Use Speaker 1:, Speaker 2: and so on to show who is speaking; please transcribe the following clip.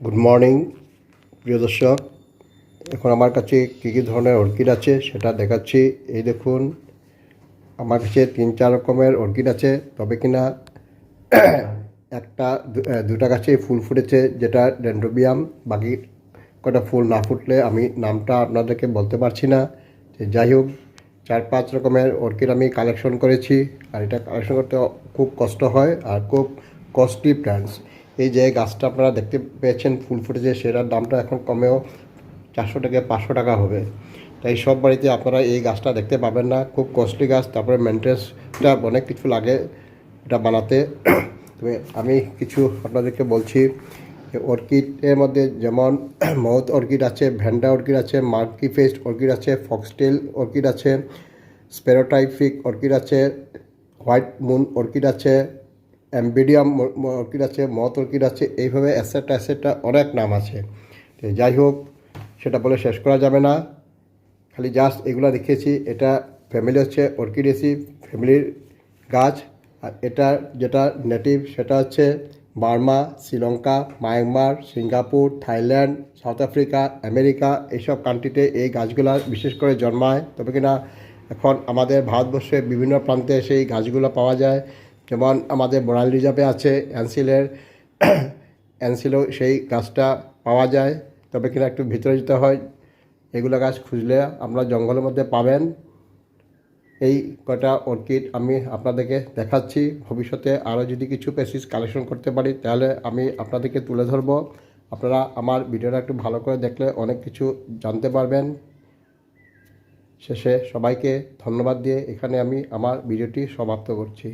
Speaker 1: Good morning প্রিয় দর্শক। এখন আমার কাছে কী কী ধরনের অর্কিড আছে সেটা দেখাচ্ছি। এই দেখুন, আমার কাছে 3-4 রকমের অর্কিড আছে, তবে কিনা দুটা গাছে ফুল ফুটেছে, যেটা ডেনড্রোবিয়াম। বাকি কটা ফুল না ফুটলে আমি নামটা আপনাদেরকে বলতে পারছি না। যাই হোক, 4-5 রকমের অর্কিড আমি কালেকশন করেছি, আর এটা কালেকশন করতে খুব কষ্ট হয় আর খুব কস্টলি প্ল্যান্টস। এই যে গাছটা আপনারা দেখতে পেয়েছেন ফুল ফুটেছে, সেটার দামটা এখন কমেও 400 থেকে 500 টাকা হবে। তাই সব বাড়িতে আপনারা এই গাছটা দেখতে পাবেন না, খুব কস্টলি গাছ। তারপরে মেনটেন্সটা অনেক কিছু লাগে এটা বানাতে। তবে আমি কিছু আপনাদেরকে বলছি। অর্কিডের মধ্যে যেমন মৌথ অর্কিড আছে, ভ্যান্ডা অর্কিড আছে, মার্কি ফেস্ট অর্কিড আছে, ফক্সটেল অর্কিড আছে, স্পেরোটাইফিক অর্কিড আছে, হোয়াইট মুন অর্কিড আছে, অ্যাম্বিডিয়াম অর্কিড আছে, মথ অর্কিড আছে, এইভাবে অ্যাসেটটা অনেক নাম আছে। যাই হোক, সেটা বলে শেষ করা যাবে না। খালি জাস্ট এগুলো দেখিয়েছি। এটা ফ্যামিলি হচ্ছে অর্কিডেসি ফ্যামিলির গাছ। আর এটা যেটা নেটিভ সেটা হচ্ছে Burma, Sri Lanka, Myanmar, Singapore, Thailand, south Africa, America, এইসব কান্ট্রিতে এই গাছগুলো বিশেষ করে জন্মায়। তবে কিনা এখন আমাদের ভারতবর্ষে বিভিন্ন প্রান্তে সেই গাছগুলো পাওয়া যায়। যেমন আমাদের বড়াল রিজার্ভে আছে অ্যান্সিলও সেই গাছটা পাওয়া যায়। তবে কিনা একটু ভিতরে যেতে হয়। এগুলো গাছ খুঁজলে আমরা জঙ্গলের মধ্যে পাবেন। এই কটা অর্কিড আমি আপনাদেরকে দেখাচ্ছি। ভবিষ্যতে আরও যদি কিছু পেসিস কালেকশন করতে পারি তাহলে আমি আপনাদেরকে তুলে ধরব। আপনারা আমার ভিডিওটা একটু ভালো করে দেখলে অনেক কিছু জানতে পারবেন। শেষে সবাইকে ধন্যবাদ দিয়ে এখানে আমি আমার ভিডিওটি সমাপ্ত করছি।